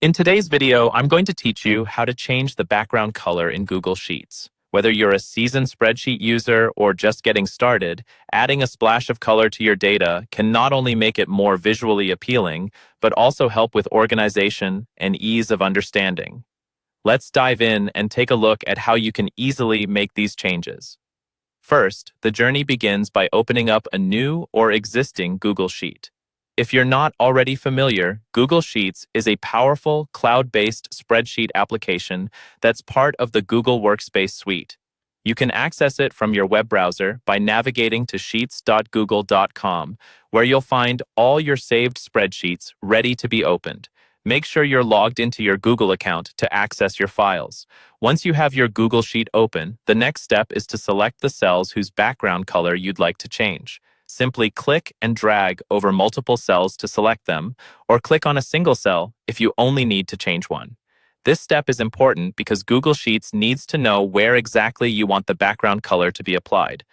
In today's video, I'm going to teach you how to change the background color in Google Sheets. Whether you're a seasoned spreadsheet user or just getting started, adding a splash of color to your data can not only make it more visually appealing, but also help with organization and ease of understanding. Let's dive in and take a look at how you can easily make these changes. First, the journey begins by opening up a new or existing Google Sheet. If you're not already familiar, Google Sheets is a powerful, cloud-based spreadsheet application that's part of the Google Workspace suite. You can access it from your web browser by navigating to sheets.google.com, where you'll find all your saved spreadsheets ready to be opened. Make sure you're logged into your Google account to access your files. Once you have your Google Sheet open, the next step is to select the cells whose background color you'd like to change. Simply click and drag over multiple cells to select them, or click on a single cell if you only need to change one. This step is important because Google Sheets needs to know where exactly you want the background color to be applied.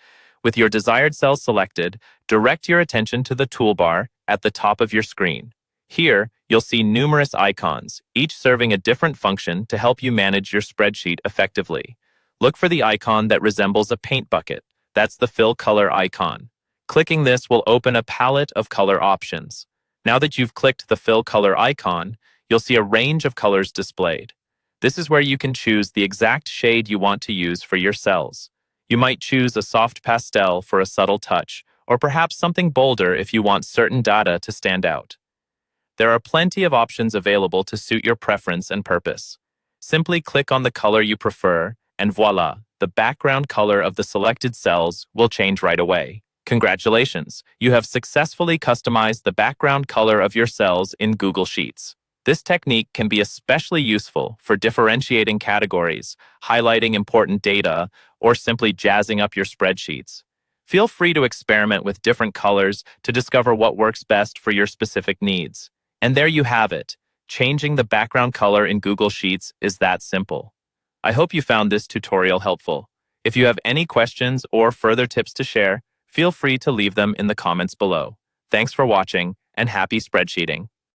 With your desired cell selected, direct your attention to the toolbar at the top of your screen. Here, you'll see numerous icons, each serving a different function to help you manage your spreadsheet effectively. Look for the icon that resembles a paint bucket. That's the fill color icon. Clicking this will open a palette of color options. Now that you've clicked the fill color icon, you'll see a range of colors displayed. This is where you can choose the exact shade you want to use for your cells. You might choose a soft pastel for a subtle touch, or perhaps something bolder if you want certain data to stand out. There are plenty of options available to suit your preference and purpose. Simply click on the color you prefer, and voila, the background color of the selected cells will change right away. Congratulations, you have successfully customized the background color of your cells in Google Sheets. This technique can be especially useful for differentiating categories, highlighting important data, or simply jazzing up your spreadsheets. Feel free to experiment with different colors to discover what works best for your specific needs. And there you have it. Changing the background color in Google Sheets is that simple. I hope you found this tutorial helpful. If you have any questions or further tips to share, feel free to leave them in the comments below. Thanks for watching, and happy spreadsheeting.